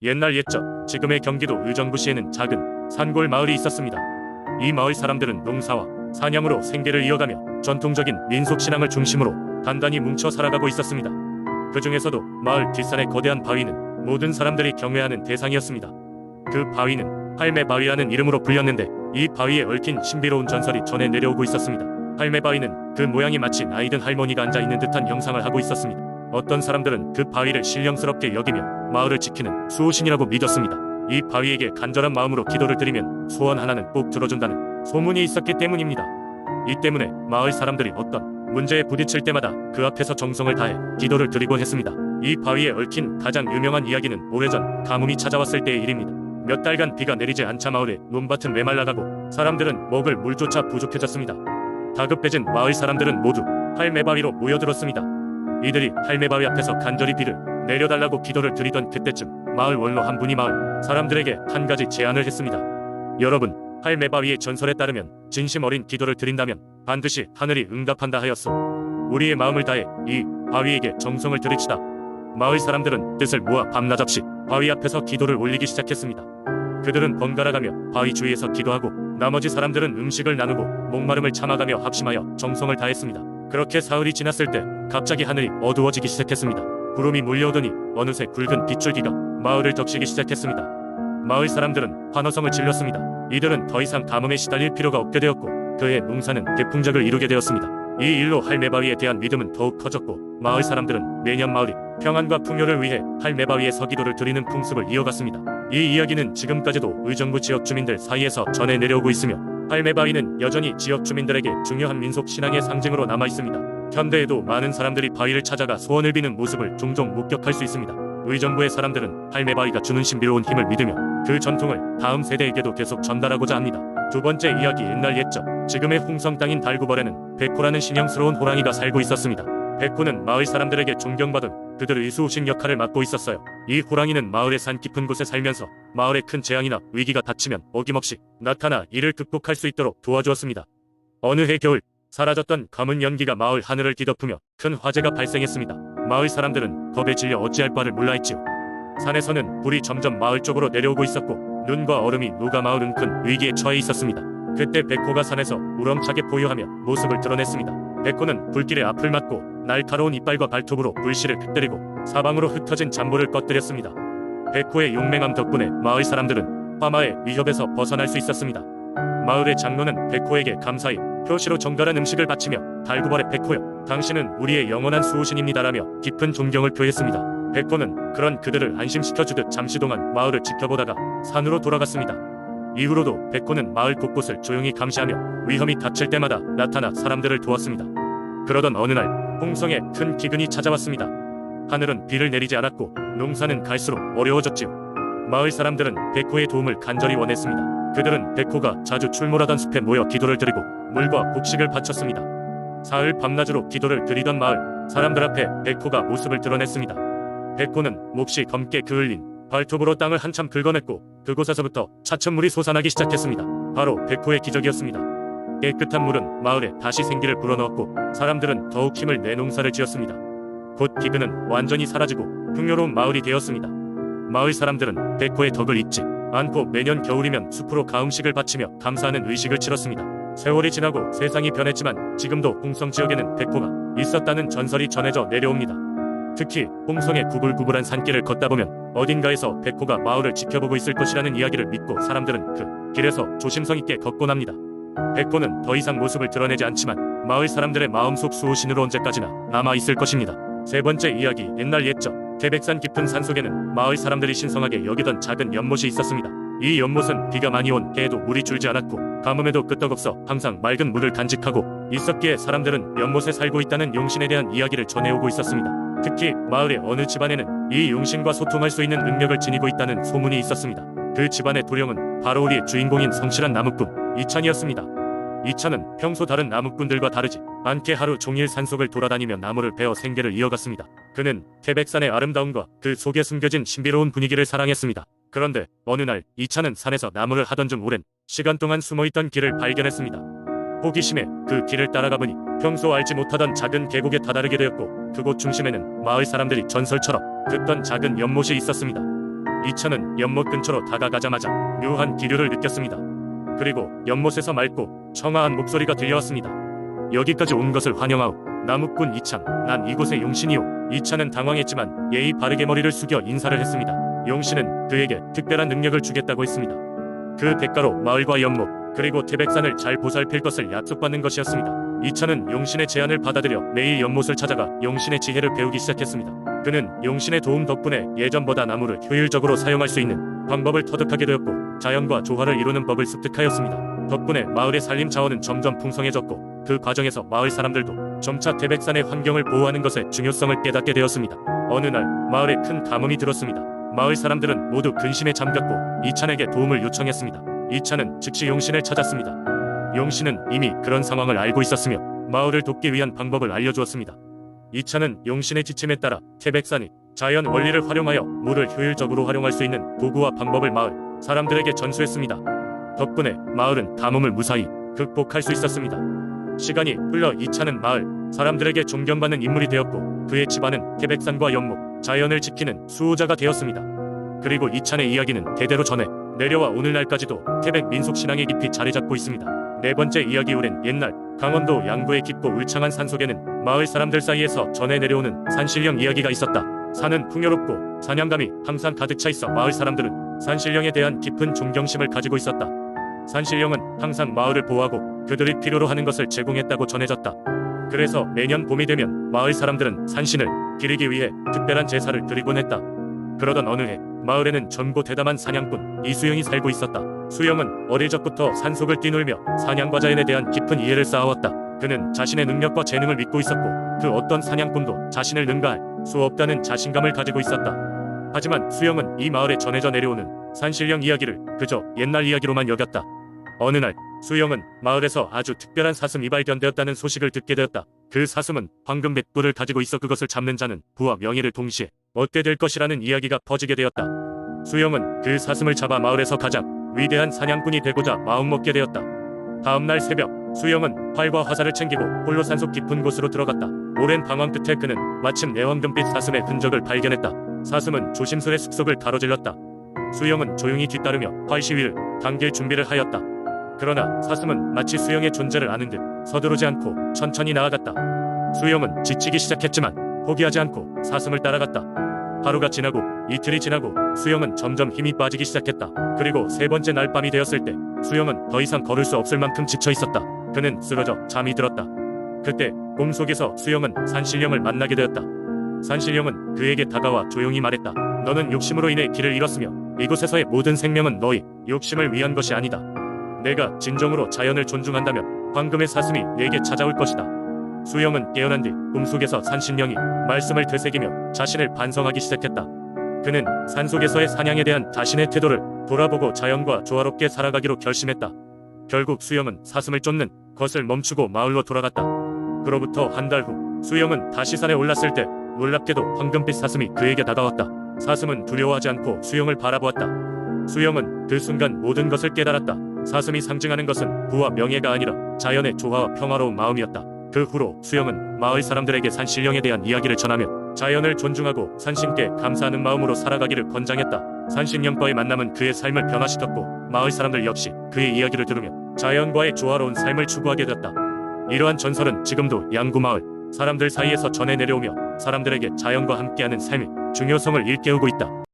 옛날 옛적 지금의 경기도 의정부시에는 작은 산골 마을이 있었습니다. 이 마을 사람들은 농사와 사냥으로 생계를 이어가며 전통적인 민속신앙을 중심으로 단단히 뭉쳐 살아가고 있었습니다. 그 중에서도 마을 뒷산의 거대한 바위는 모든 사람들이 경외하는 대상이었습니다. 그 바위는 할매바위라는 이름으로 불렸는데 이 바위에 얽힌 신비로운 전설이 전해 내려오고 있었습니다. 할매바위는 그 모양이 마치 나이든 할머니가 앉아있는 듯한 형상을 하고 있었습니다. 어떤 사람들은 그 바위를 신령스럽게 여기며 마을을 지키는 수호신이라고 믿었습니다. 이 바위에게 간절한 마음으로 기도를 드리면 소원 하나는 꼭 들어준다는 소문이 있었기 때문입니다. 이 때문에 마을 사람들이 어떤 문제에 부딪힐 때마다 그 앞에서 정성을 다해 기도를 드리곤 했습니다. 이 바위에 얽힌 가장 유명한 이야기는 오래전 가뭄이 찾아왔을 때의 일입니다. 몇 달간 비가 내리지 않자 마을의 논밭은 메말라가고 사람들은 먹을 물조차 부족해졌습니다. 다급해진 마을 사람들은 모두 할매바위로 모여들었습니다. 이들이 할매바위 앞에서 간절히 비를 내려달라고 기도를 드리던 그때쯤 마을 원로 한 분이 마을 사람들에게 한 가지 제안을 했습니다. 여러분, 할매바위의 전설에 따르면 진심 어린 기도를 드린다면 반드시 하늘이 응답한다 하였소. 우리의 마음을 다해 이 바위에게 정성을 드립시다. 마을 사람들은 뜻을 모아 밤낮없이 바위 앞에서 기도를 올리기 시작했습니다. 그들은 번갈아가며 바위 주위에서 기도하고 나머지 사람들은 음식을 나누고 목마름을 참아가며 합심하여 정성을 다했습니다. 그렇게 사흘이 지났을 때 갑자기 하늘이 어두워지기 시작했습니다. 구름이 몰려오더니 어느새 굵은 빗줄기가 마을을 덮치기 시작했습니다. 마을 사람들은 환호성을 질렀습니다. 이들은 더 이상 가뭄에 시달릴 필요가 없게 되었고 그의 농사는 대풍작을 이루게 되었습니다. 이 일로 할매바위에 대한 믿음은 더욱 커졌고 마을 사람들은 매년 마을이 평안과 풍요를 위해 할매바위에 서기도를 드리는 풍습을 이어갔습니다. 이 이야기는 지금까지도 의정부 지역 주민들 사이에서 전해 내려오고 있으며 할매바위는 여전히 지역 주민들에게 중요한 민속 신앙의 상징으로 남아 있습니다. 현대에도 많은 사람들이 바위를 찾아가 소원을 비는 모습을 종종 목격할 수 있습니다. 의정부의 사람들은 할매바위가 주는 신비로운 힘을 믿으며 그 전통을 다음 세대에게도 계속 전달하고자 합니다. 두 번째 이야기. 옛날 옛적 지금의 홍성 땅인 달구벌에는 백호라는 신형스러운 호랑이가 살고 있었습니다. 백호는 마을 사람들에게 존경받은 그들 의수호신 역할을 맡고 있었어요. 이 호랑이는 마을의 산 깊은 곳에 살면서 마을에 큰 재앙이나 위기가 닥치면 어김없이 나타나 이를 극복할 수 있도록 도와주었습니다. 어느 해 겨울 사라졌던 검은 연기가 마을 하늘을 뒤덮으며 큰 화재가 발생했습니다. 마을 사람들은 겁에 질려 어찌할 바를 몰라 했지요. 산에서는 불이 점점 마을 쪽으로 내려오고 있었고 눈과 얼음이 녹아 마을은 큰 위기에 처해 있었습니다. 그때 백호가 산에서 우렁차게 포효하며 모습을 드러냈습니다. 백호는 불길에 앞을 막고 날카로운 이빨과 발톱으로 불씨를 흩뜨리고 사방으로 흩어진 잔불을 꺼뜨렸습니다. 백호의 용맹함 덕분에 마을 사람들은 화마의 위협에서 벗어날 수 있었습니다. 마을의 장로는 백호에게 감사히 표시로 정갈한 음식을 바치며 달구벌의 백호여, 당신은 우리의 영원한 수호신입니다라며 깊은 존경을 표했습니다. 백호는 그런 그들을 안심시켜주듯 잠시 동안 마을을 지켜보다가 산으로 돌아갔습니다. 이후로도 백호는 마을 곳곳을 조용히 감시하며 위험이 닥칠 때마다 나타나 사람들을 도왔습니다. 그러던 어느 날 홍성에 큰 기근이 찾아왔습니다. 하늘은 비를 내리지 않았고 농사는 갈수록 어려워졌지요. 마을 사람들은 백호의 도움을 간절히 원했습니다. 그들은 백호가 자주 출몰하던 숲에 모여 기도를 드리고 물과 곡식을 바쳤습니다. 사흘 밤낮으로 기도를 드리던 마을 사람들 앞에 백호가 모습을 드러냈습니다. 백호는 몹시 검게 그을린 발톱으로 땅을 한참 긁어냈고 그곳에서부터 차츰 물이 솟아나기 시작했습니다. 바로 백호의 기적이었습니다. 깨끗한 물은 마을에 다시 생기를 불어넣었고 사람들은 더욱 힘을 내 농사를 지었습니다. 곧 기근은 완전히 사라지고 풍요로운 마을이 되었습니다. 마을 사람들은 백호의 덕을 잊지 않고 매년 겨울이면 숲으로 가음식을 바치며 감사하는 의식을 치렀습니다. 세월이 지나고 세상이 변했지만 지금도 홍성 지역에는 백호가 있었다는 전설이 전해져 내려옵니다. 특히 홍성의 구불구불한 산길을 걷다 보면 어딘가에서 백호가 마을을 지켜보고 있을 것이라는 이야기를 믿고 사람들은 그 길에서 조심성 있게 걷곤 합니다. 백호는 더 이상 모습을 드러내지 않지만 마을 사람들의 마음속 수호신으로 언제까지나 남아있을 것입니다. 세 번째 이야기. 옛날 옛적 태백산 깊은 산속에는 마을 사람들이 신성하게 여기던 작은 연못이 있었습니다. 이 연못은 비가 많이 온 해에도 물이 줄지 않았고 가뭄에도 끄떡없어 항상 맑은 물을 간직하고 있었기에 사람들은 연못에 살고 있다는 용신에 대한 이야기를 전해오고 있었습니다. 특히 마을의 어느 집안에는 이 용신과 소통할 수 있는 능력을 지니고 있다는 소문이 있었습니다. 그 집안의 도령은 바로 우리의 주인공인 성실한 나무꾼 이찬이었습니다. 이찬은 평소 다른 나무꾼들과 다르지 않게 하루 종일 산속을 돌아다니며 나무를 베어 생계를 이어갔습니다. 그는 태백산의 아름다움과 그 속에 숨겨진 신비로운 분위기를 사랑했습니다. 그런데 어느 날 이찬은 산에서 나무를 하던 중 오랜 시간 동안 숨어있던 길을 발견했습니다. 호기심에 그 길을 따라가 보니 평소 알지 못하던 작은 계곡에 다다르게 되었고 그곳 중심에는 마을 사람들이 전설처럼 긋던 작은 연못이 있었습니다. 이찬은 연못 근처로 다가가자마자 묘한 기류를 느꼈습니다. 그리고 연못에서 맑고 청아한 목소리가 들려왔습니다. 여기까지 온 것을 환영하오. 나무꾼 이찬, 난 이곳의 용신이오. 이찬은 당황했지만 예의 바르게 머리를 숙여 인사를 했습니다. 용신은 그에게 특별한 능력을 주겠다고 했습니다. 그 대가로 마을과 연못 그리고 태백산을 잘 보살필 것을 약속받는 것이었습니다. 이찬은 용신의 제안을 받아들여 매일 연못을 찾아가 용신의 지혜를 배우기 시작했습니다. 그는 용신의 도움 덕분에 예전보다 나무를 효율적으로 사용할 수 있는 방법을 터득하게 되었고 자연과 조화를 이루는 법을 습득하였습니다. 덕분에 마을의 산림 자원은 점점 풍성해졌고 그 과정에서 마을 사람들도 점차 태백산의 환경을 보호하는 것의 중요성을 깨닫게 되었습니다. 어느 날 마을에 큰 가뭄이 들었습니다. 마을 사람들은 모두 근심에 잠겼고 이찬에게 도움을 요청했습니다. 이찬은 즉시 용신을 찾았습니다. 용신은 이미 그런 상황을 알고 있었으며 마을을 돕기 위한 방법을 알려주었습니다. 이찬은 용신의 지침에 따라 태백산이 자연 원리를 활용하여 물을 효율적으로 활용할 수 있는 도구와 방법을 마을 사람들에게 전수했습니다. 덕분에 마을은 가뭄을 무사히 극복할 수 있었습니다. 시간이 흘러 이찬은 마을 사람들에게 존경받는 인물이 되었고 그의 집안은 태백산과 연못, 자연을 지키는 수호자가 되었습니다. 그리고 이찬의 이야기는 대대로 전해 내려와 오늘날까지도 태백 민속신앙에 깊이 자리잡고 있습니다. 네 번째 이야기울엔 옛날 강원도 양구의 깊고 울창한 산속에는 마을 사람들 사이에서 전해 내려오는 산신령 이야기가 있었다. 산은 풍요롭고 사냥감이 항상 가득 차 있어 마을 사람들은 산신령에 대한 깊은 존경심을 가지고 있었다. 산신령은 항상 마을을 보호하고 그들이 필요로 하는 것을 제공했다고 전해졌다. 그래서 매년 봄이 되면 마을 사람들은 산신을 기리기 위해 특별한 제사를 드리곤 했다. 그러던 어느 해 마을에는 젊고 대담한 사냥꾼 이수영이 살고 있었다. 수영은 어릴 적부터 산속을 뛰놀며 사냥과 자연에 대한 깊은 이해를 쌓아왔다. 그는 자신의 능력과 재능을 믿고 있었고 그 어떤 사냥꾼도 자신을 능가할 수 없다는 자신감을 가지고 있었다. 하지만 수영은 이 마을에 전해져 내려오는 산신령 이야기를 그저 옛날 이야기로만 여겼다. 어느 날 수영은 마을에서 아주 특별한 사슴이 발견되었다는 소식을 듣게 되었다. 그 사슴은 황금 맷불을 가지고 있어 그것을 잡는 자는 부와 명예를 동시에 얻게 될 것이라는 이야기가 퍼지게 되었다. 수영은 그 사슴을 잡아 마을에서 가장 위대한 사냥꾼이 되고자 마음먹게 되었다. 다음날 새벽 수영은 활과 화살을 챙기고 홀로 산속 깊은 곳으로 들어갔다. 오랜 방황 끝에 그는 마침내 황금빛 사슴의 흔적을 발견했다. 사슴은 조심스레 숲속을 가로질렀다. 수영은 조용히 뒤따르며 활 시위를 당길 준비를 하였다. 그러나 사슴은 마치 수영의 존재를 아는 듯 서두르지 않고 천천히 나아갔다. 수영은 지치기 시작했지만 포기하지 않고 사슴을 따라갔다. 하루가 지나고 이틀이 지나고 수영은 점점 힘이 빠지기 시작했다. 그리고 세 번째 날 밤이 되었을 때 수영은 더 이상 걸을 수 없을 만큼 지쳐 있었다. 그는 쓰러져 잠이 들었다. 그때 꿈속에서 수영은 산신령을 만나게 되었다. 산신령은 그에게 다가와 조용히 말했다. 너는 욕심으로 인해 길을 잃었으며 이곳에서의 모든 생명은 너의 욕심을 위한 것이 아니다. 내가 진정으로 자연을 존중한다면 황금의 사슴이 내게 찾아올 것이다. 수영은 깨어난 뒤 꿈속에서 산신령이 말씀을 되새기며 자신을 반성하기 시작했다. 그는 산속에서의 사냥에 대한 자신의 태도를 돌아보고 자연과 조화롭게 살아가기로 결심했다. 결국 수영은 사슴을 쫓는 것을 멈추고 마을로 돌아갔다. 그로부터 한 달 후 수영은 다시 산에 올랐을 때 놀랍게도 황금빛 사슴이 그에게 다가왔다. 사슴은 두려워하지 않고 수영을 바라보았다. 수영은 그 순간 모든 것을 깨달았다. 사슴이 상징하는 것은 부와 명예가 아니라 자연의 조화와 평화로운 마음이었다. 그 후로 수영은 마을 사람들에게 산신령에 대한 이야기를 전하며 자연을 존중하고 산신께 감사하는 마음으로 살아가기를 권장했다. 산신령과의 만남은 그의 삶을 변화시켰고 마을 사람들 역시 그의 이야기를 들으며 자연과의 조화로운 삶을 추구하게 되었다. 이러한 전설은 지금도 양구마을 사람들 사이에서 전해 내려오며 사람들에게 자연과 함께하는 삶의 중요성을 일깨우고 있다.